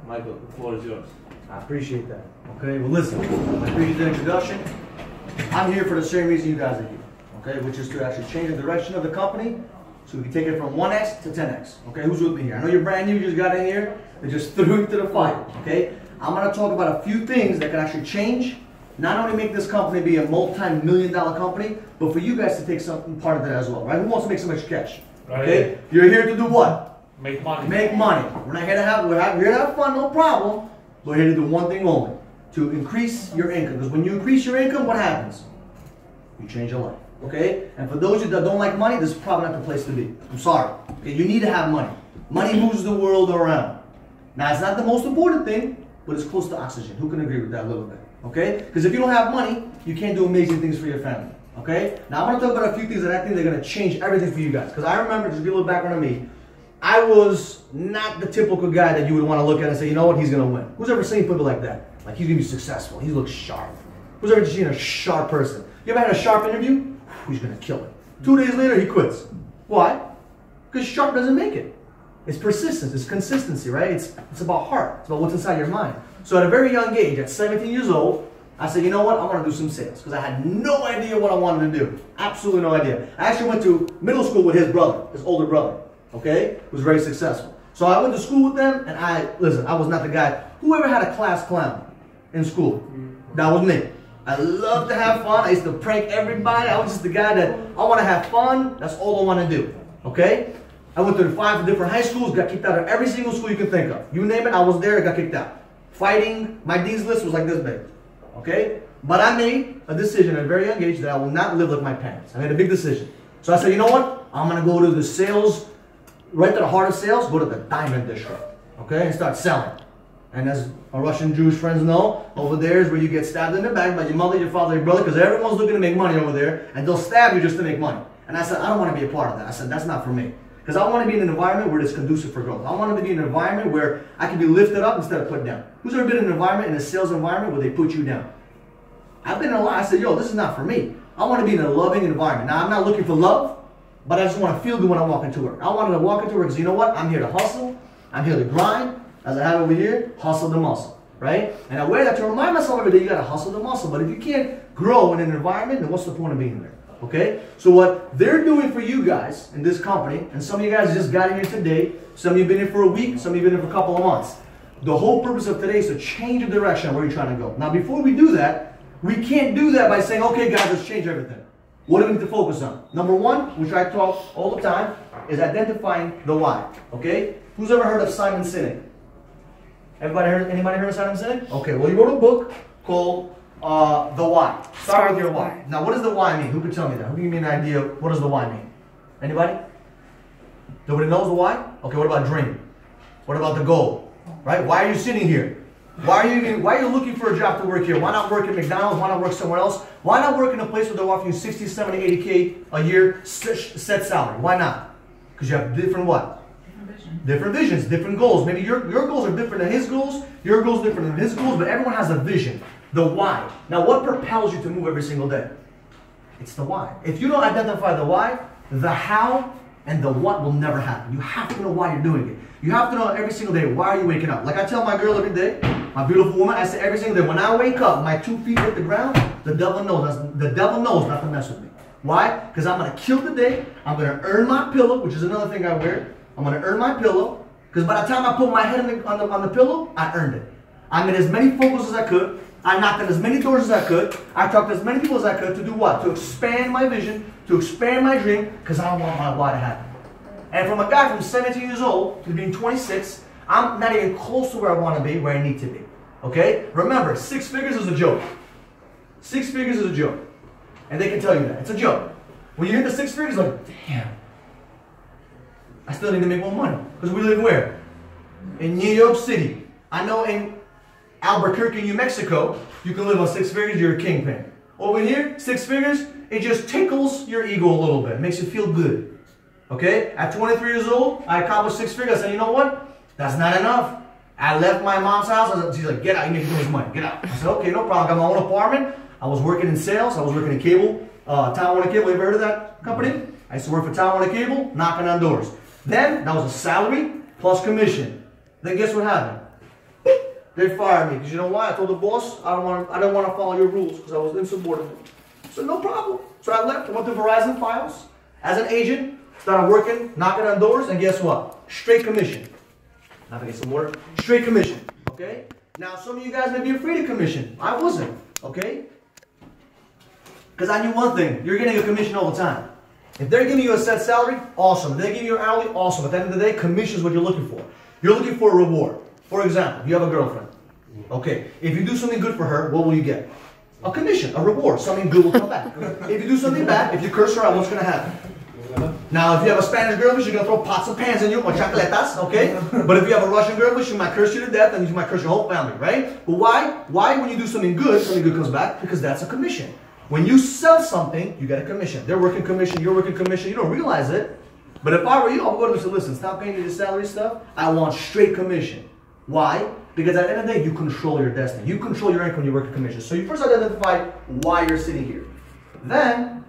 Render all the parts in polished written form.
Michael, the floor is yours. I appreciate that. Okay, well listen, I appreciate the introduction. I'm here for the same reason you guys are here, okay, which is to actually change the direction of the company so we can take it from 1x to 10x. Okay, who's with me here? I know you're brand new, you just got in here, they just threw you to the fire, okay? I'm gonna talk about a few things that can actually change, not only make this company be a multi-million-dollar company, but for you guys to take some part of that as well, right? Who wants to make some extra cash? Okay, you're here to do what? Make money. Make money. We're not here to have, we're here to have fun, no problem. We're here to do one thing only, to increase your income. Because when you increase your income, what happens? You change your life, okay? And for those of you that don't like money, this is probably not the place to be. I'm sorry. Okay, you need to have money. Money moves the world around. Now, it's not the most important thing, but it's close to oxygen. Who can agree with that a little bit? Okay? Because if you don't have money, you can't do amazing things for your family. Okay? Now, I want to talk about a few things that I think they're going to change everything for you guys. Because I remember, just to give a little background on me, I was not the typical guy that you would want to look at and say, you know what, he's going to win. Who's ever seen people like that? Like, he's going to be successful. He looks sharp. Who's ever seen a sharp person? You ever had a sharp interview? He's going to kill it. 2 days later, he quits. Why? Because sharp doesn't make it. It's persistence. It's consistency, right? It's about heart. It's about what's inside your mind. So at a very young age, at 17 years old, I said, you know what? I want to do some sales. Because I had no idea what I wanted to do. Absolutely no idea. I actually went to middle school with his brother, his older brother. Okay? Who was very successful. So I went to school with them, and listen, I was not the guy. Whoever had a class clown in school, that was me. I loved to have fun. I used to prank everybody. I was just the guy that, I want to have fun. That's all I want to do. Okay? I went to 5 different high schools, got kicked out of every single school you can think of. You name it, I was there, I got kicked out. Fighting, my dean's list was like this big. Okay? But I made a decision at a very young age that I will not live like my parents. I made a big decision. So I said, you know what? I'm going to go to the sales, right to the heart of sales, go to the diamond district. Okay? And start selling. And as our Russian Jewish friends know, over there is where you get stabbed in the back by your mother, your father, your brother, because everyone's looking to make money over there, and they'll stab you just to make money. And I said, I don't want to be a part of that. I said, that's not for me. Because I want to be in an environment where it's conducive for growth. I want to be in an environment where I can be lifted up instead of put down. Who's ever been in an environment, in a sales environment, where they put you down? I've been in a lot. I said, yo, this is not for me. I want to be in a loving environment. Now, I'm not looking for love, but I just want to feel good when I walk into work. I wanted to walk into work because you know what? I'm here to hustle. I'm here to grind. As I have over here, hustle the muscle. Right? And I wear that to remind myself every day, you got to hustle the muscle. But if you can't grow in an environment, then what's the point of being there? Okay? So what they're doing for you guys in this company, and some of you guys just got in here today, some of you have been here for a week, some of you have been here for a couple of months. The whole purpose of today is to change the direction of where you're trying to go. Now, before we do that, we can't do that by saying, okay, guys, let's change everything. What do we need to focus on? Number one, which I talk all the time, is identifying the why. Okay? Who's ever heard of Simon Sinek? Anybody heard of Simon Sinek? Okay, well, he wrote a book called The Why. Start with your why. Now, what does the why mean? Who could tell me that? Who can give me an idea? What does the why mean? Anybody? Nobody knows the why? Okay, what about dream? What about the goal? Right? Why are you sitting here? Why are you looking for a job to work here? Why not work at McDonald's? Why not work somewhere else? Why not work in a place where they're offering you 60, 70, 80K a year set salary? Why not? Because you have different what? Different visions, different goals. Maybe your goals are different than his goals. Your goals are different than his goals, but everyone has a vision. The why. Now, what propels you to move every single day? It's the why. If you don't identify the why, the how and the what will never happen. You have to know why you're doing it. You have to know every single day, why are you waking up? Like I tell my girl every day, my beautiful woman, I say every single day, when I wake up, my 2 feet hit the ground, the devil knows not to mess with me. Why? Because I'm going to kill the day. I'm going to earn my pillow, which is another thing I wear. I'm going to earn my pillow, because by the time I put my head on the pillow, I earned it. I made as many phone calls as I could. I knocked on as many doors as I could. I talked to as many people as I could to do what? To expand my vision, to expand my dream, because I want my why to happen. And from a guy from 17 years old to being 26, I'm not even close to where I want to be, where I need to be. Okay? Remember, 6 figures is a joke. 6 figures is a joke. And they can tell you that. It's a joke. When you hit the 6 figures, like, damn. I still need to make more money. Because we live where? In New York City. I know in Albuquerque, New Mexico, you can live on 6 figures, you're a kingpin. Over here, 6 figures, it just tickles your ego a little bit. It makes you feel good. Okay? At 23 years old, I accomplished 6 figures. I said, you know what? That's not enough. I left my mom's house. She's like, get out. You make too much money. Get out. I said, okay, no problem. I got my own apartment. I was working in sales. I was working in cable. Time Warner Cable. You ever heard of that company? I used to work for Time Warner Cable, knocking on doors. Then, that was a salary plus commission. Then guess what happened? They fired me because you know why? I told the boss I didn't want to follow your rules because I was insubordinate. So no problem. So I left. I went to Verizon Files as an agent. Started working, knocking on doors, and guess what? Straight commission. Now to get some water. Straight commission. Okay. Now some of you guys may be afraid of commission. I wasn't. Okay. Because I knew one thing. You're getting a commission all the time. If they're giving you a set salary, awesome. If they're giving you an hourly, awesome. At the end of the day, commission is what you're looking for. You're looking for a reward. For example, you have a girlfriend. Okay, if you do something good for her, what will you get? A commission, a reward. Something good will come back. If you do something bad, if you curse her out, what's going to happen? Now, if you have a Spanish girlfriend, she's going to throw pots and pans in you, or chocolatas, okay? But if you have a Russian girlfriend, she might curse you to death, and she might curse your whole family, right? But why? Why when you do something good comes back? Because that's a commission. When you sell something, you get a commission. They're working commission, you're working commission. You don't realize it. But if I were you, I would go to them and say, listen, stop paying me the salary stuff. I want straight commission. Why? Because at the end of the day, you control your destiny. You control your income when you work a commission. So you first identify why you're sitting here. Then,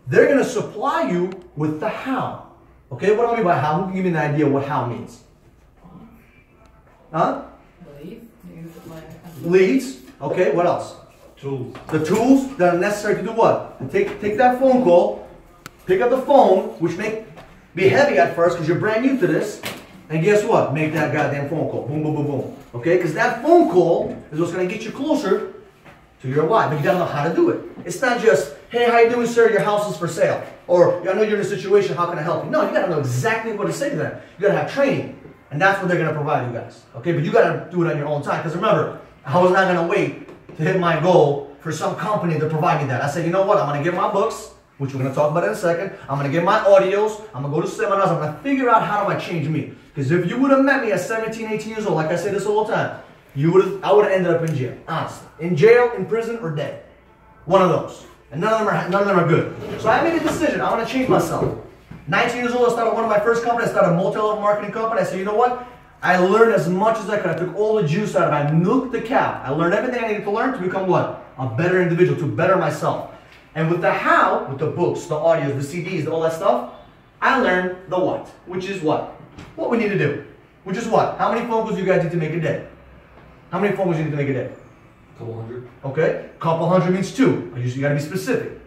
they're going to supply you with the how. Okay, what do I mean by how? Who can give me an idea what how means? Huh? Leads. Okay, what else? Tools. The tools that are necessary to do what? To take that phone call, pick up the phone, which may be heavy at first because you're brand new to this, and guess what? Make that goddamn phone call. Boom, boom, boom, boom. Okay? Because that phone call is what's going to get you closer to your why. But you got to know how to do it. It's not just, hey, how you doing, sir? Your house is for sale. Or, I know you're in a situation. How can I help you? No, you got to know exactly what to say to them. You got to have training. And that's what they're going to provide you guys. Okay? But you got to do it on your own time. Because remember, I was not going to wait to hit my goal for some company to provide me that. I said, you know what? I'm going to get my books, which we're going to talk about in a second. I'm going to get my audios. I'm going to go to seminars. I'm going to figure out how do I change me. Because if you would have met me at 17, 18 years old, like I say this all the time, I would have ended up in jail, honestly. In jail, in prison, or dead. One of those. And none of them are good. So I made a decision. I want to change myself. 19 years old, I started one of my first companies. I started a multi-level marketing company. I said, you know what? I learned as much as I could. I took all the juice out of it. I milked the cow. I learned everything I needed to learn to become what? A better individual, to better myself. And with the how, with the books, the audios, the CDs, all that stuff, I learned the what, which is what? What we need to do. Which is what? How many phone calls do you guys need to make a day? How many phone calls do you need to make a day? A couple hundred. Okay. Couple hundred means 2. You got to be specific. You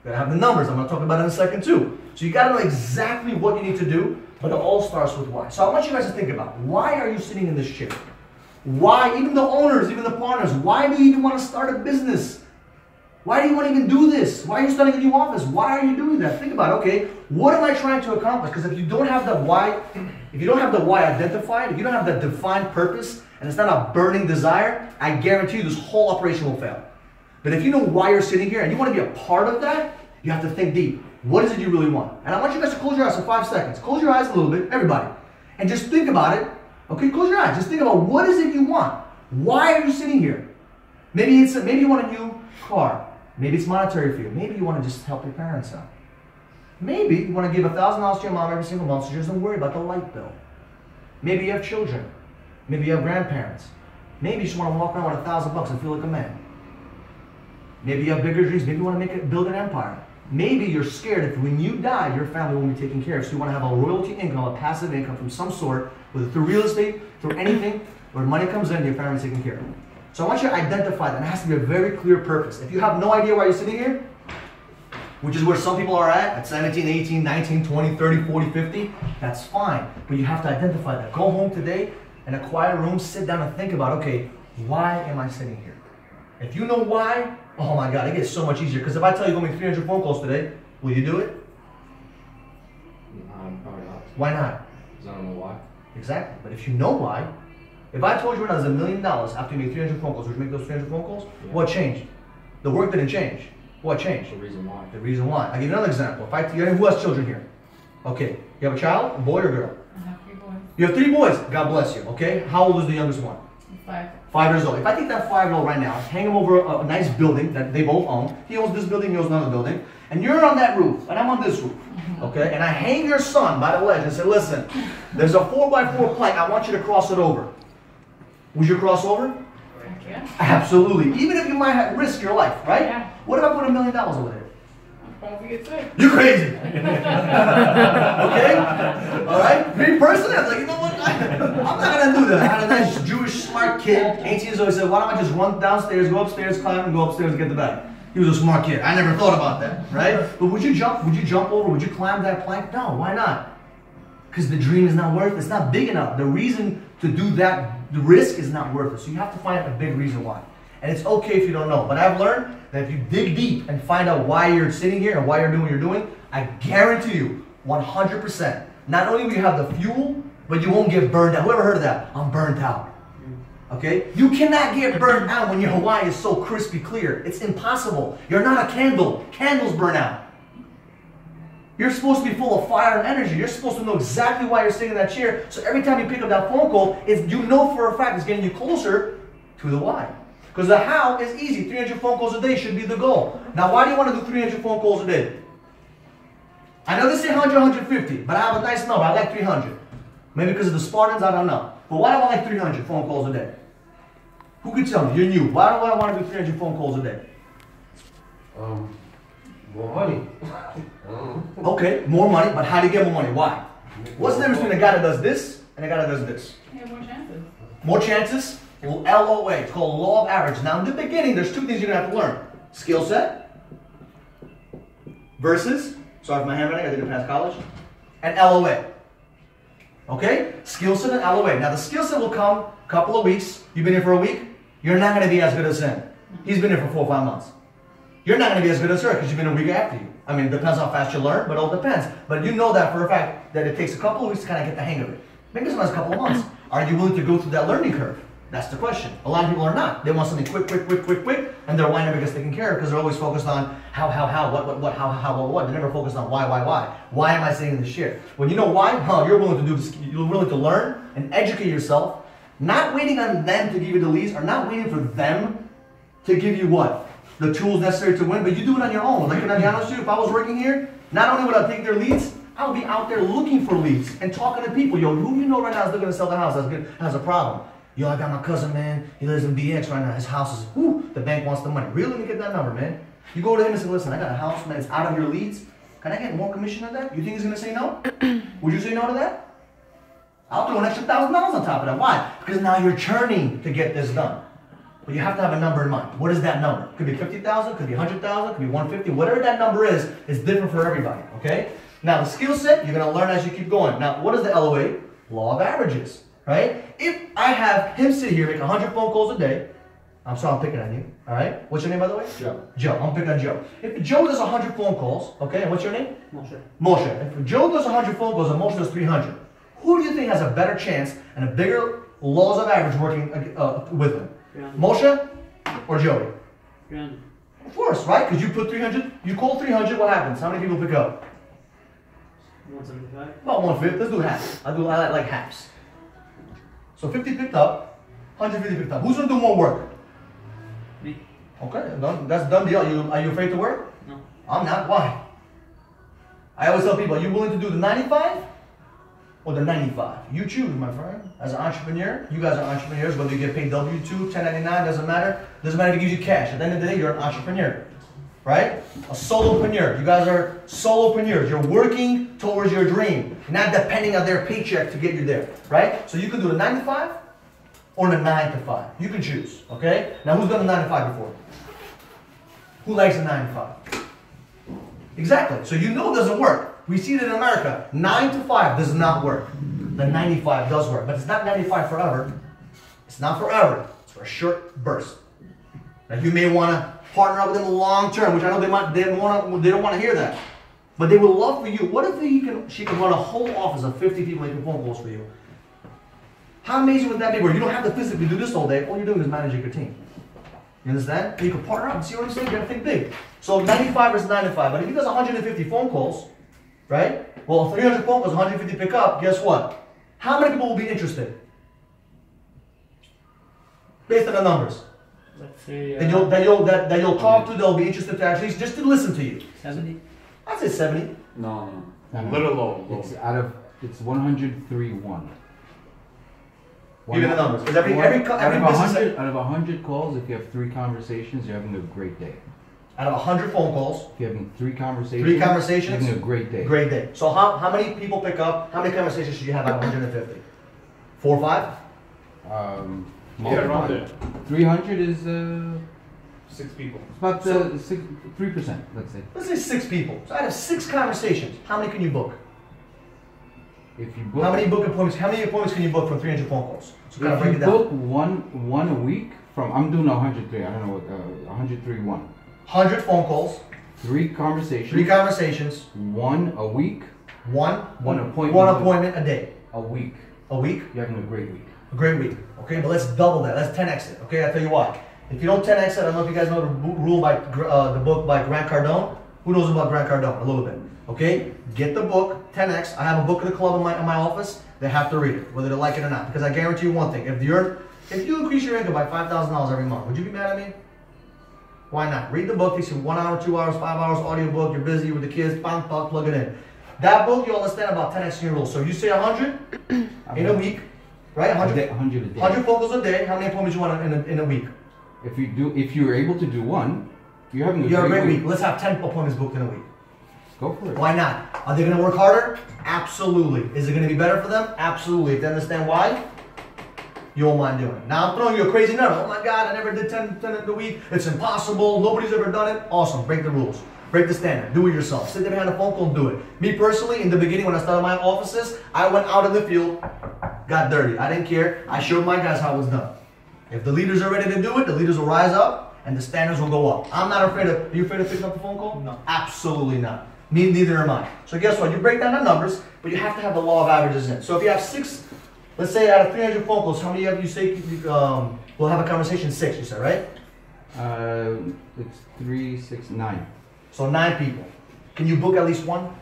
got to have the numbers. I'm going to talk about it in a second too. So you got to know exactly what you need to do, but it all starts with why. So I want you guys to think about, why are you sitting in this chair? Why, even the owners, even the partners, why do you even want to start a business? Why do you want to even do this? Why are you starting a new office? Why are you doing that? Think about, okay, what am I trying to accomplish? Because if you don't have the why, identified, if you don't have that defined purpose, and it's not a burning desire, I guarantee you this whole operation will fail. But if you know why you're sitting here and you want to be a part of that, you have to think deep. What is it you really want? And I want you guys to close your eyes for 5 seconds. Close your eyes a little bit, everybody. And just think about it. Okay, close your eyes. Just think about what is it you want? Why are you sitting here? Maybe you want a new car. Maybe it's monetary for you. Maybe you want to just help your parents out. Maybe you want to give $1,000 to your mom every single month so she doesn't worry about the light bill. Maybe you have children. Maybe you have grandparents. Maybe you just want to walk around with $1,000 and feel like a man. Maybe you have bigger dreams. Maybe you want to build an empire. Maybe you're scared if when you die, your family won't be taken care of. So you want to have a royalty income, a passive income from some sort, whether through real estate, through anything, where money comes in, your family's taken care of. So I want you to identify that, and it has to be a very clear purpose. If you have no idea why you're sitting here, which is where some people are at 17, 18, 19, 20, 30, 40, 50, that's fine. But you have to identify that. Go home today in a quiet room, sit down and think about, okay, why am I sitting here? If you know why, oh my God, it gets so much easier. Because if I tell you go make 300 phone calls today, will you do it? Probably not. Why not? Because I don't know why. Exactly. But if you know why, if I told you right now there's $1 million after you make 300 phone calls, would you make those 300 phone calls? Yeah. What changed? The work didn't change. What changed? The reason why. The reason why. I'll give you another example. Who has children here? Okay. You have a child, a boy or girl? I have 3 boys. You have 3 boys. God bless you. Okay. How old is the youngest one? 5. 5 years old. If I take that 5-year-old right now, hang him over a nice building that they both own. He owns this building, he owns another building. And you're on that roof, and I'm on this roof. Okay? And I hang your son by the ledge and say, listen, there's a 4x4 plank. I want you to cross it over. Would you cross over? Yeah. Absolutely. Even if you might risk your life, right? Yeah. What if I put $1 million over there? Probably get sick. You crazy. Okay? Alright? Me personally, I was like, you know what? I'm not gonna do that. I had a nice Jewish smart kid, 18 years old, he said, why don't I just run downstairs, go upstairs, climb, and go upstairs and get the bag? He was a smart kid. I never thought about that, right? But would you jump over? Would you climb that plank? No, why not? Because the dream is not worth it. It's not big enough. The reason to do that, the risk is not worth it. So you have to find a big reason why. And it's okay if you don't know. But I've learned that if you dig deep and find out why you're sitting here and why you're doing what you're doing, I guarantee you, 100%, not only will you have the fuel, but you won't get burned out. Whoever heard of that? I'm burnt out. Okay? You cannot get burned out when your Hawaii is so crispy clear. It's impossible. You're not a candle. Candles burn out. You're supposed to be full of fire and energy. You're supposed to know exactly why you're sitting in that chair. So every time you pick up that phone call, you know for a fact it's getting you closer to the why. Because the how is easy. 300 phone calls a day should be the goal. Now, why do you want to do 300 phone calls a day? I know they say 100, 150, but I have a nice number. I like 300. Maybe because of the Spartans, I don't know. But why do I like 300 phone calls a day? Who could tell me? You're new. Why do I want to do 300 phone calls a day? More money. Okay, more money, but how do you get more money? Why? What's the difference between a guy that does this and a guy that does this? You have more chances. More chances? LOA. It's called law of average. Now, in the beginning, there's two things you're going to have to learn. Skill set versus, sorry for my handwriting, I didn't pass college, and LOA. Okay? Skill set and LOA. Now, the skill set will come a couple of weeks. You've been here for a week. You're not going to be as good as him. He's been here for 4 or 5 months. You're not going to be as good as her because you've been a week after you. I mean, it depends how fast you learn, but it all depends. But you know that for a fact that it takes a couple of weeks to kind of get the hang of it. Maybe sometimes a couple of months. Are you willing to go through that learning curve? That's the question. A lot of people are not. They want something quick, and their why never gets taken care of because they're always focused on how, what, what. They never focus on why. Why am I sitting in this chair? When you know why, you're willing to do this. You're willing to learn and educate yourself, not waiting on them to give you the leads, or not waiting for them to give you what? The tools necessary to win, but you do it on your own. Like, can I be honest with you? If I was working here, not only would I take their leads, I would be out there looking for leads and talking to people. Yo, who you know right now is looking to sell the house has a problem? Yo, I got my cousin, man. He lives in BX right now. His house is, the bank wants the money. Really? Let me get that number, man. You go to him and say, listen, I got a house, man. It's out of your leads. Can I get more commission on that? You think he's going to say no? Would you say no to that? I'll throw an extra $1,000 on top of that. Why? Because now you're churning to get this done. But you have to have a number in mind. What is that number? Could be 50,000, could be 100,000, could be 150. Whatever that number is different for everybody, okay? Now, the skill set, you're going to learn as you keep going. Now, what is the LOA? Law of averages, right? If I have him sit here, make 100 phone calls a day, I'm sorry, I'm picking on you, all right? What's your name, by the way? Joe. Joe, I'm picking on Joe. If Joe does 100 phone calls, okay, and what's your name? Moshe. Moshe. If Joe does 100 phone calls and Moshe does 300, who do you think has a better chance and a bigger laws of average working with him? Yeah. Moshe or Joey? Yeah. Of course, right? Because you put 300, you call 300, what happens? How many people pick up? 175. About 150. Let's do half. I like halves. So 50 picked up, 150 picked up. Who's going to do more work? Me. Okay, that's done deal. Are you afraid to work? No. I'm not. Why? I always tell people, are you willing to do the 95 or the 95? You choose, my friend. As an entrepreneur, you guys are entrepreneurs, whether you get paid W-2, 1099, doesn't matter. Doesn't matter if it gives you cash. At the end of the day, you're an entrepreneur, right? A solopreneur. You guys are solopreneurs. You're working towards your dream, not depending on their paycheck to get you there, right? So you can do the 9 to 5 or the 9 to 5. You can choose, okay? Now, who's done the 9 to 5 before? Who likes the 9 to 5? Exactly. So you know it doesn't work. We see it in America. 9 to 5 does not work. The 95 does work, but it's not 95 forever. It's not forever. It's for a short burst. Now you may want to partner up with them long term, which I know they don't want to hear that, but they will love for you. What if she can run a whole office of 50 people making phone calls for you? How amazing would that be? Where you don't have to physically do this all day. All you're doing is managing your team. You understand? And you can partner up and see what I'm saying. You gotta think big. So 95 versus 95. But if he does 150 phone calls, right? Well, 300 phone calls, 150 pick up. Guess what? How many people will be interested? Based on the numbers. Let's say That you'll talk to, they'll be interested to actually just to listen to you. 70. I'd say 70. No. A little low. It's 103.1. Give me the numbers. Because every business. Out of 100 calls, if you have 3 conversations, you're having a great day. out of 100 phone calls, If you're having 3 conversations, Three conversations? you're having a great day. great day. So how many people pick up? How many conversations should you have out of 150? 4 or 5? Yeah, around there. 300 is 6 people. about So- 3%, let's say. Let's say 6 people. So out of 6 conversations, how many can you book? If you book, How many appointments can you book from 300 phone calls? So kind of if break you it down. book one a week from, I'm doing 103. I don't know what 103 1. 100 phone calls, 3 conversations. 3 conversations, One a week. one appointment. one appointment a day. A week. A week, You're having a great week. a great week. Okay, but let's double that. Let's 10x it. Okay, I'll tell you why. If you don't 10x it, I don't know if you guys know the rule by the book by Grant Cardone. Who knows about Grant Cardone? A little bit. Okay, get the book 10x. I have a book of the club in my office. They have to read it, whether they like it or not. Because I guarantee you one thing: if you increase your income by $5,000 every month, would you be mad at me? Why not? Read the book. Takes you 1 hour, 2 hours, 5 hours audio book. You're busy with the kids. Plug it in. That book you'll understand about 10x your rule. So you say 100 in a week, right? 100 100 a day. 100 phone calls a day. How many appointments you want in a week? If you're able to do one, you're having a You have a great great week. Let's have 10 appointments booked in a week. Go for it. Why not? Are they going to work harder? Absolutely. Is it going to be better for them? Absolutely. If they understand why, you won't mind doing it. Now I'm throwing you a crazy number. Oh my God, I never did 10 in a week. It's impossible. Nobody's ever done it. Awesome. Break the rules. Break the standard. Do it yourself. Sit there behind a phone call and do it. Me personally, in the beginning when I started my offices, I went out in the field, got dirty. I didn't care. I showed my guys how it was done. If the leaders are ready to do it, the leaders will rise up and the standards will go up. I'm not afraid of, are you afraid of picking up the phone call? No. Absolutely not. Neither am I. So guess what? You break down the numbers, but you have to have the law of averages in. So if you have 6, let's say out of 300 phone calls, how many of you say we'll have a conversation? 6, you said, right? It's 3, 6, 9. So 9 people. Can you book at least 1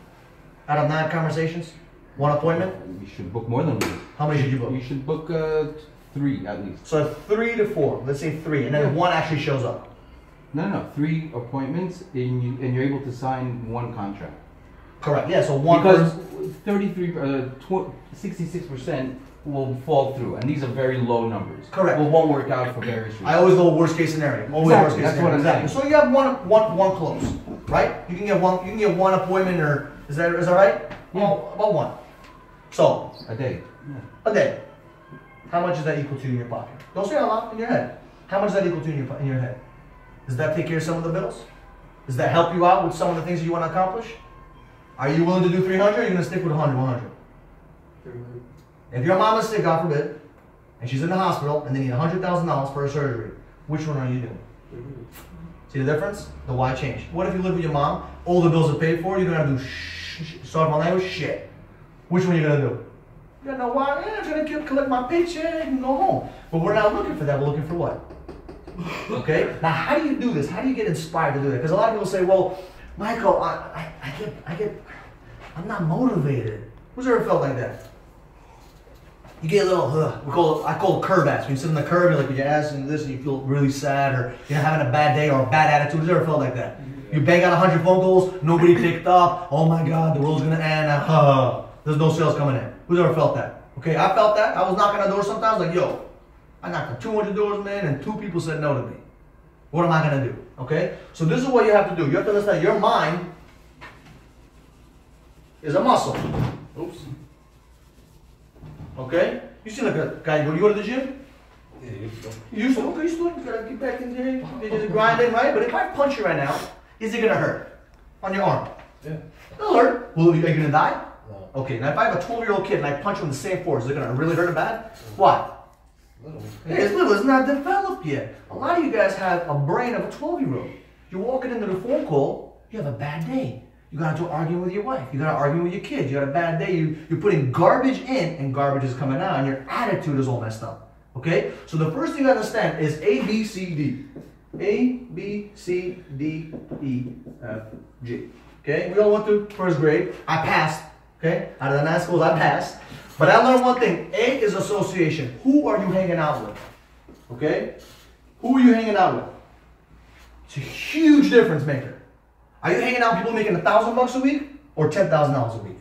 out of 9 conversations? 1 appointment? You should book more than 1. How many should you book? You should book 3 at least. So 3 to 4. Let's say 3, and then 1 actually shows up. No, 3 appointments, and you're able to sign 1 contract. Correct. Yeah. So 1 Because person. 66% will fall through, and these are very low numbers. Correct. Well, won't work out for various reasons. I always go worst case scenario. Always Exactly, worst case that's scenario. what I'm saying. So you have one close, right? You can get one appointment, or is that right? Yeah. Well, about 1. So A day. a day. How much does that equal to in your pocket? Don't say it out loud, in your head. How much does that equal to in your head? Does that take care of some of the bills? Does that help you out with some of the things that you want to accomplish? Are you willing to do 300 or are you going to stick with 100? If your mom is sick, God forbid, and she's in the hospital and they need $100,000 for a surgery, which one are you doing? See the difference? The why change. What if you live with your mom, all the bills are paid for, you don't have to do sorry my language, shit. Which one are you going to do? You gotta know why, yeah, I'm going to collect my paycheck and go home. But we're not looking for that, we're looking for what? Okay? Now, how do you do this? How do you get inspired to do that? Because a lot of people say, well, Michael, I'm not motivated. Who's ever felt like that? You get a little, I call it curb ass. When you sit on the curb, you're like with your ass and this, and you feel really sad, or you're having a bad day or a bad attitude. Who's ever felt like that? You bang out 100 phone calls, nobody picked up. Oh my God, the world's gonna end. There's no sales coming in. Who's ever felt that? Okay, I felt that. I was knocking on doors sometimes, like, yo, I knocked on 200 doors, man, and 2 people said no to me. What am I gonna do? Okay, so this is what you have to do. You have to understand your mind is a muscle. Oops. Okay? You seem like a guy, you go to the gym? Yeah, you go. You used to, okay, you still gotta get back in there, you're just grinding, right? But if I punch you right now, is it gonna hurt? On your arm? Yeah. It'll hurt. Well, are you gonna die? No. Okay, now if I have a 12-year-old kid and I punch him in the same force, is it gonna really hurt him bad? Why? Little. It's little, it's not developed yet. A lot of you guys have a brain of a 12-year-old. You're walking into the phone call, you have a bad day. You got into arguing with your wife. You got to argue with your kids. You got a bad day. You're putting garbage in and garbage is coming out and your attitude is all messed up. Okay? So the first thing you understand is A, B, C, D. A, B, C, D, E, F, G. Okay? We all went through first grade. I passed. Okay? Out of the 9 schools, I passed. But I learned one thing. A is association. Who are you hanging out with? Okay? Who are you hanging out with? It's a huge difference maker. Are you hanging out with people making $1,000 a week or $10,000 a week?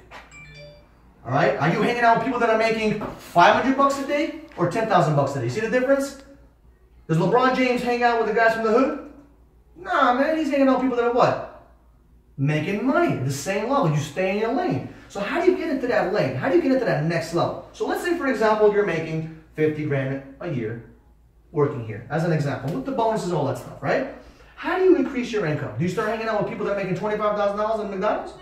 All right? Are you hanging out with people that are making $500 a day or $10,000 a day? You see the difference? Does LeBron James hang out with the guys from the hood? Nah, man, he's hanging out with people that are what? Making money at the same level. You stay in your lane. So how do you get into that lane? How do you get into that next level? So let's say, for example, you're making 50 grand a year working here, as an example, with the bonuses and all that stuff, right? How do you increase your income? Do you start hanging out with people that are making $25,000 in McDonald's?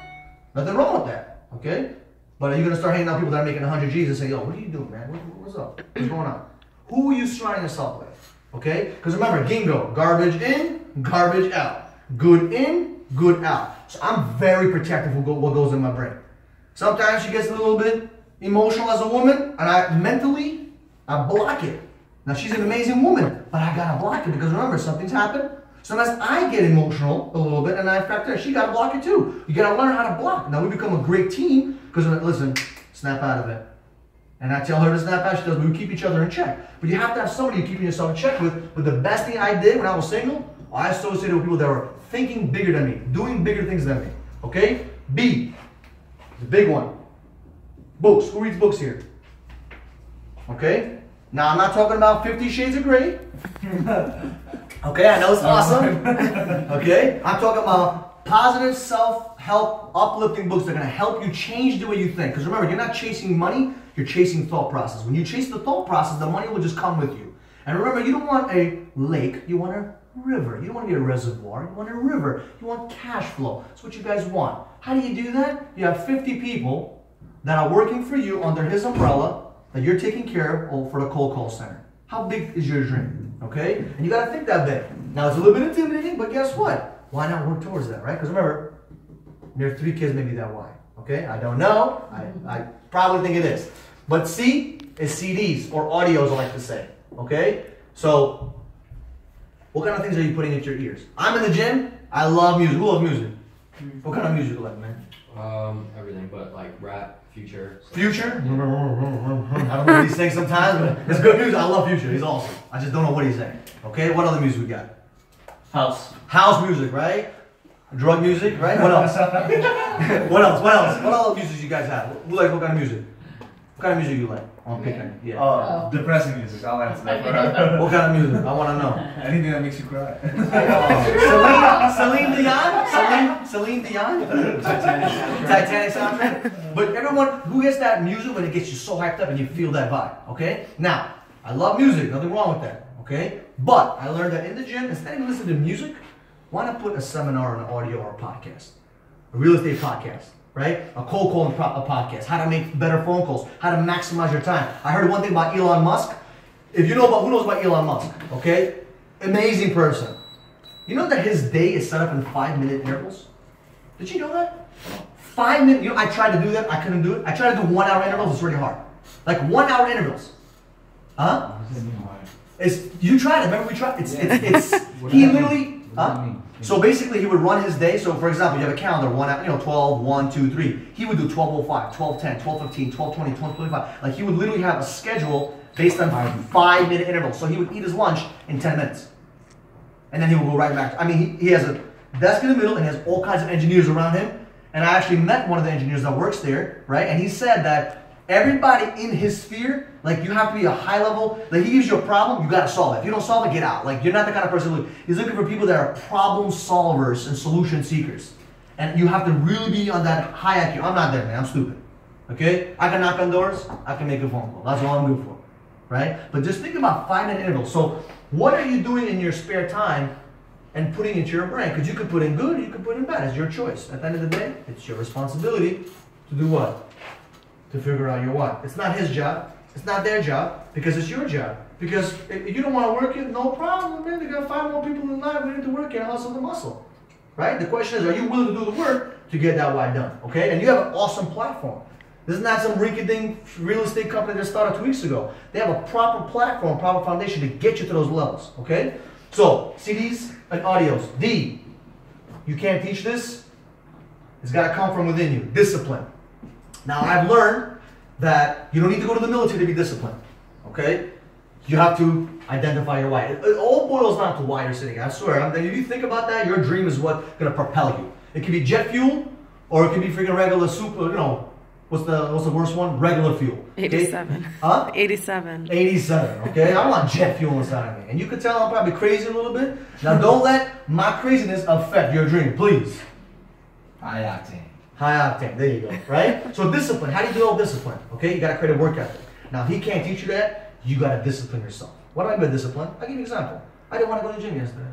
Nothing wrong with that, okay? But are you going to start hanging out with people that are making 100 G's and say, yo, what are you doing, man? What's up? What's going on? Who are you surrounding yourself with, okay? Because remember, Gingo, garbage in, garbage out. Good in, good out. So I'm very protective of what goes in my brain. Sometimes she gets a little bit emotional as a woman, and I block it. Now, she's an amazing woman, but I gotta block it because remember, something's happened. Sometimes I get emotional a little bit and I affect her. She gotta block it too. You gotta learn how to block. Now, we become a great team because, listen, snap out of it. And I tell her to snap out, she does, but we keep each other in check. But you have to have somebody you're keeping yourself in check with. But the best thing I did when I was single, I associated with people that were thinking bigger than me, doing bigger things than me. Okay? B, the big one. Books. Who reads books here? Okay? Now, I'm not talking about 50 Shades of Grey. Okay, I know it's awesome. Okay? I'm talking about positive self-help, uplifting books that are going to help you change the way you think. Because remember, you're not chasing money, you're chasing thought process. When you chase the thought process, the money will just come with you. And remember, you don't want a lake, you want a river. You don't want to be a reservoir, you want a river. You want cash flow. That's what you guys want. How do you do that? You have 50 people that are working for you under his umbrella that you're taking care of for the cold call center. How big is your dream? Okay? And you got to think that big. Now, it's a little bit intimidating, but guess what? Why not work towards that, right? Because remember, your 3 kids may be that wide. Okay? I don't know. I probably think it is. But C is CDs or audios, I like to say. Okay? So, what kind of things are you putting into your ears? I'm in the gym. I love music. Who loves music? What kind of music do you like, man? Everything, but like rap, Future. Future? I don't know what he's saying sometimes, but it's good music. I love Future. He's awesome. I just don't know what he's saying. Okay? What other music we got? House. House music, right? Drug music, right? What else? What else? What else? What other music you guys have? What kind of music? What kind of music you like? I'm picking. Yeah. Depressing music. I'll answer that for her. What kind of music? I want to know. Anything that makes you cry. Celine Dion? Titanic soundtrack? But everyone, who gets that music when it gets you so hyped up and you feel that vibe, okay? Now, I love music, nothing wrong with that, okay? But I learned that in the gym, instead of listening to music, why not put a seminar, an audio, or a podcast? A real estate podcast, right? A cold calling podcast, how to make better phone calls, how to maximize your time. I heard one thing about Elon Musk. If you know about, who knows about Elon Musk, okay? Amazing person. You know that his day is set up in 5-minute intervals? Did you know that? 5 minutes, you know, I tried to do that, I couldn't do it. I tried to do 1 hour intervals, it's really hard. Like 1 hour intervals. Huh? You tried it, remember we tried, he literally, so basically he would run his day, so for example, you have a calendar, 1 hour, 12, 1, 2, 3. He would do 12:05, 12:10, 12:15, 12:20, 12:25. Like he would literally have a schedule based on 5-minute intervals. So he would eat his lunch in 10 minutes. And then he would go right back. I mean, he has a desk in the middle and he has all kinds of engineers around him. And I actually met one of the engineers that works there, right? And he said that everybody in his sphere, like you have to be a high level, like he gives you a problem, you gotta solve it. If you don't solve it, get out. Like you're not the kind of person he's looking for people that are problem solvers and solution seekers. And you have to really be on that high IQ. I'm not there, man, I'm stupid. Okay? I can knock on doors, I can make a phone call. That's all I'm good for. Right? But just think about 5-minute intervals. So what are you doing in your spare time and putting into your brain? Because you could put in good, you could put in bad. It's your choice. At the end of the day, it's your responsibility to do what? To figure out your what. It's not his job. It's not their job. Because it's your job. Because if you don't want to work it, no problem, man. They got 5 more people in line waiting to work and hustle the muscle. Right? The question is, are you willing to do the work to get that why done? Okay? And you have an awesome platform. This is not some rinky-dink real estate company that started 2 weeks ago. They have a proper platform, proper foundation to get you to those levels, okay? So, CDs and audios. D, you can't teach this. It's got to come from within you. Discipline. Now, I've learned that you don't need to go to the military to be disciplined, okay? You have to identify your why. It all boils down to why you're sitting. I swear, if you think about that, your dream is what's going to propel you. It could be jet fuel, or it could be freaking regular soup, What's the worst one? Regular fuel. Okay? 87. Huh? 87. 87, okay? I want jet fuel inside of me. And you can tell I'm probably crazy a little bit. Now don't let my craziness affect your drink, please. High octane. High octane, there you go, right? So discipline, how do you develop discipline? Okay, you gotta create a work ethic. Now if he can't teach you that, you gotta discipline yourself. What do I mean by discipline? I'll give you an example. I didn't want to go to the gym yesterday.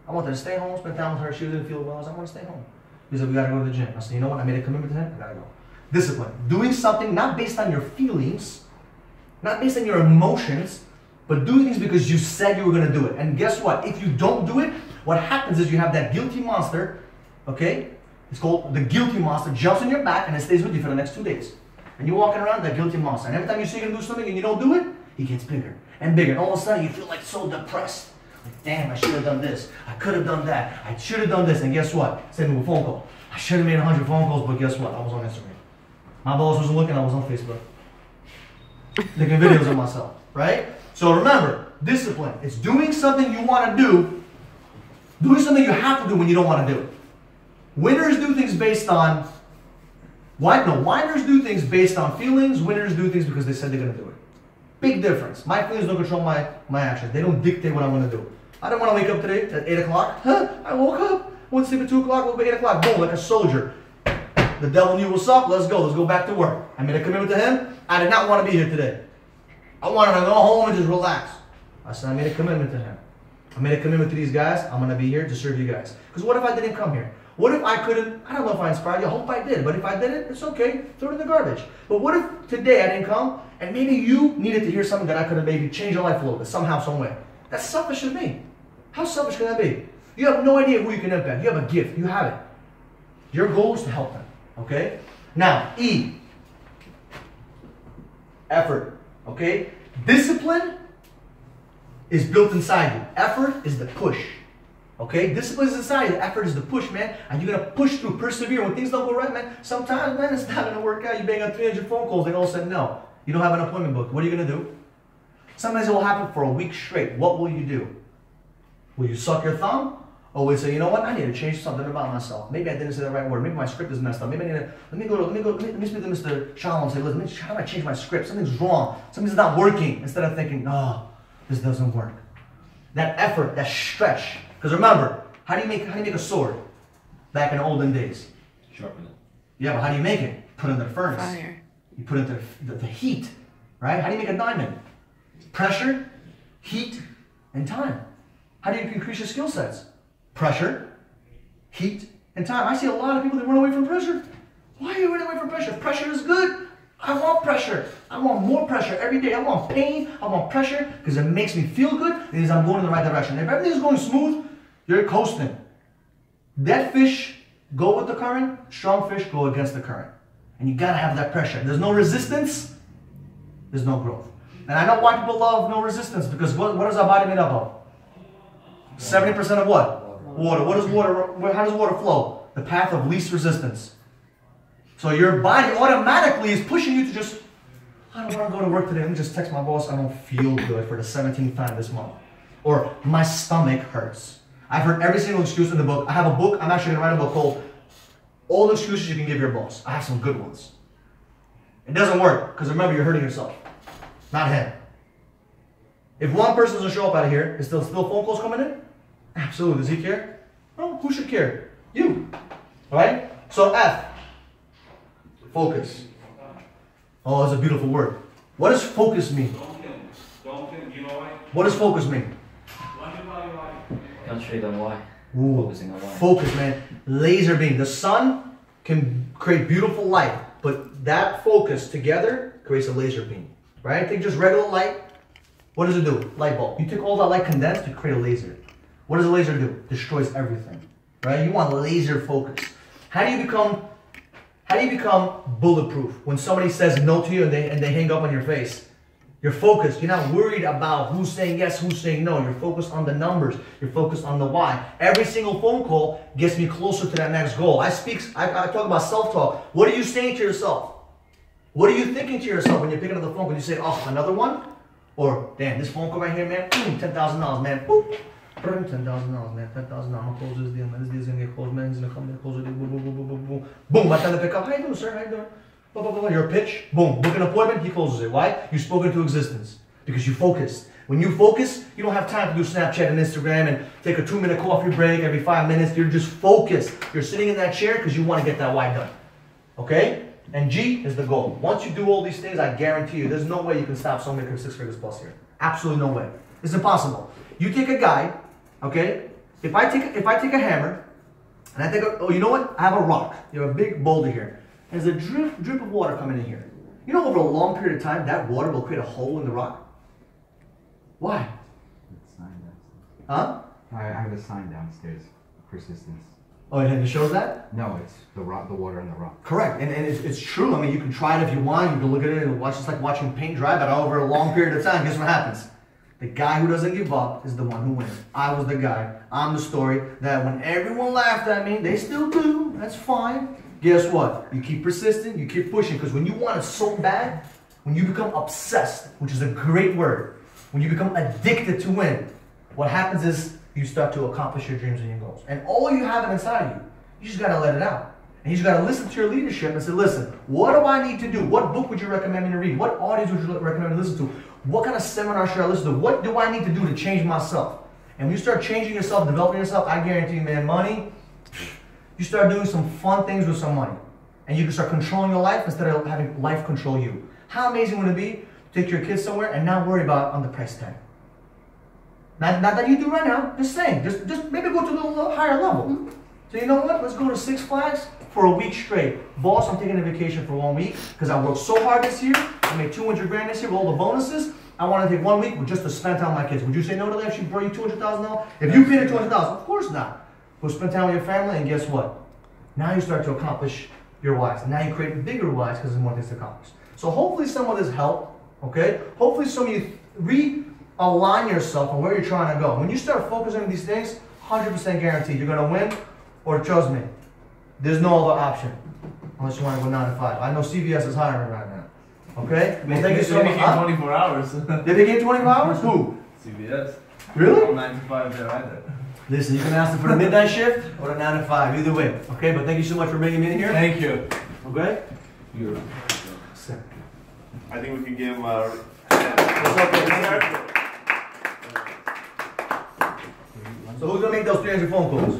I wanted to stay home, spend time with her, she didn't feel well, I was like, I want to stay home. He said, we gotta go to the gym. I said, you know what, I made a commitment to him, I gotta go. Discipline, doing something not based on your feelings, not based on your emotions, but doing things because you said you were gonna do it. And guess what, if you don't do it, what happens is you have that guilty monster, okay? It's called the guilty monster, jumps on your back and it stays with you for the next 2 days. And you're walking around that guilty monster. And every time you say you're gonna do something and you don't do it, he gets bigger and bigger. And all of a sudden you feel like so depressed. Like, damn, I should have done this. I could have done that. I should have done this. And guess what? Send me a phone call. I should have made 100 phone calls, but guess what? I was on Instagram. My boss wasn't looking, I was on Facebook. Taking videos of myself, right? So remember, discipline. It's doing something you want to do, doing something you have to do when you don't want to do it. Winners do things based on, whiners do things based on feelings, winners do things because they said they're going to do it. Big difference. My feelings don't control my actions. They don't dictate what I'm going to do. I don't want to wake up today at 8 o'clock. I woke up, went to sleep at 2 o'clock, woke up at 8 o'clock, boom, like a soldier. The devil knew what's up, let's go back to work. I made a commitment to him, I did not want to be here today. I wanted to go home and just relax. I said I made a commitment to him. I made a commitment to these guys, I'm going to be here to serve you guys. Because what if I didn't come here? What if I couldn't, I don't know if I inspired you, I hope I did, but if I didn't, it's okay, throw it in the garbage. But what if today I didn't come, and maybe you needed to hear something that I could have maybe changed your life a little bit, somehow, some way. That's selfish of me. How selfish can that be? You have no idea who you can impact. You have a gift, you have it. Your goal is to help them, okay? Now, E, effort, okay? Discipline is built inside you. Effort is the push. Okay, discipline is inside you. Effort is the push, man. And you're gonna push through, persevere. When things don't go right, man, sometimes, man, it's not gonna work out. You bang on 300 phone calls, and all of a sudden, no. You don't have an appointment booked. What are you gonna do? Sometimes it will happen for a week straight. What will you do? Will you suck your thumb? Or will you say, you know what? I need to change something about myself. Maybe I didn't say the right word. Maybe my script is messed up. Maybe I need to, let me speak to Mr. Shalom and say, listen, how do I change my script? Something's wrong. Something's not working. Instead of thinking, oh, this doesn't work. That effort, that stretch. Because remember, how do you make a sword back in the olden days? Sharpen it. Yeah, but how do you make it? Put it in the furnace. Fire. You put it in the heat, right? How do you make a diamond? Pressure, heat, and time. How do you increase your skill sets? Pressure, heat, and time. I see a lot of people that run away from pressure. Why are you running away from pressure? Pressure is good. I want pressure. I want more pressure every day. I want pain. I want pressure because it makes me feel good. It means I'm going in the right direction. If everything's going smooth, you're coasting. Dead fish go with the current. Strong fish go against the current. And you gotta have that pressure. There's no resistance. There's no growth. And I know why people love no resistance because what is our body made up of? 70% of what? Water. What is water? How does water flow? The path of least resistance. So your body automatically is pushing you to just, I don't want to go to work today. Let me just text my boss. I don't feel good for the 17th time this month. Or my stomach hurts. I've heard every single excuse in the book. I have a book. I'm actually going to write a book called All the Excuses You Can Give Your Boss. I have some good ones. It doesn't work because remember, you're hurting yourself, not him. If one person doesn't show up out of here, is still phone calls coming in? Absolutely. Does he care? No. Who should care? You. Right? So F. Focus. Oh, that's a beautiful word. What does focus mean? What does focus mean? Concentrate on why. Ooh, Focusing on why. focus, man. Laser beam. The sun can create beautiful light, but that focus together creates a laser beam. Right? Take just regular light. What does it do? Light bulb. You take all that light condensed to create a laser. What does a laser do? Destroys everything. Right? You want laser focus. How do you become bulletproof? When somebody says no to you and they hang up on your face. You're focused. You're not worried about who's saying yes, who's saying no. You're focused on the numbers. You're focused on the why. Every single phone call gets me closer to that next goal. I talk about self-talk. What are you saying to yourself? What are you thinking to yourself when you're picking up the phone? When you say, oh, another one? Or, damn, this phone call right here, man, $10,000, man. Boop. $10,000, man, $10,000. I'm gonna close this deal, man. This deal's gonna get closed, man. He's gonna come there, close it. Boom, boom, boom, boom, boom, boom. Boom, by the time they pick up, how you doing, sir? How you doing? blah, blah, blah, your pitch, boom, book an appointment, he closes it. Why? You spoke into existence because you focused. When you focus, you don't have time to do Snapchat and Instagram and take a 2-minute coffee break every 5 minutes. You're just focused. You're sitting in that chair because you want to get that why done. Okay? And G is the goal. Once you do all these things, I guarantee you, there's no way you can stop someone making 6 figures plus here. Absolutely no way. It's impossible. You take a guy, okay? If I take a hammer, and I think, oh, you know what? I have a rock. You have a big boulder here. There's a drip of water coming in here. You know, over a long period of time, that water will create a hole in the rock. Why? It's sign downstairs. Huh? I have a sign downstairs. Persistence. Oh, and it shows that? No, it's the rock, the water in the rock. Correct, and it's true. I mean, you can try it if you want. You can look at it and watch. It's like watching paint dry, but over a long period of time, guess what happens? The guy who doesn't give up is the one who wins. I was the guy. I'm the story that when everyone laughed at me, they still do. That's fine. Guess what? You keep persistent. You keep pushing, because when you want it so bad, when you become obsessed, which is a great word, when you become addicted to win, what happens is you start to accomplish your dreams and your goals. And all you have inside of you, you just got to let it out. And you just got to listen to your leadership and say, listen, what do I need to do? What book would you recommend me to read? What audience would you recommend me to listen to? What kind of seminar should I listen to? What do I need to do to change myself? And when you start changing yourself, developing yourself, I guarantee you, man, money, you start doing some fun things with some money. And you can start controlling your life instead of having life control you. How amazing would it be to take your kids somewhere and not worry about on the price tag? Not that you do right now, just saying. Just maybe go to a little higher level. So you know what? Let's go to Six Flags for a week straight. Boss, I'm taking a vacation for 1 week because I worked so hard this year. I made 200 grand this year with all the bonuses. I want to take 1 week just to spend time with my kids. Would you say no to that? She brought you $200,000? If you paid her $200,000, of course not. Go spend time with your family, and guess what? Now you start to accomplish your whys. And now you create bigger whys because there's more things to accomplish. So hopefully some of this helped, okay? Hopefully some of you realign yourself on where you're trying to go. When you start focusing on these things, 100% guaranteed you're going to win, or trust me, there's no other option unless you want to go 9 to 5. I know CVS is hiring right now. Okay? Well, thank you so much. 24 hours. Did they get 24 hours? Who? CBS. Really? 9 to 5 there either. Listen, you can ask them for the midnight shift or the 9 to 5, either way. Okay, but thank you so much for bringing me in here. Thank you. Okay? Beautiful. I think we can give him a So who's gonna make those 300 phone calls?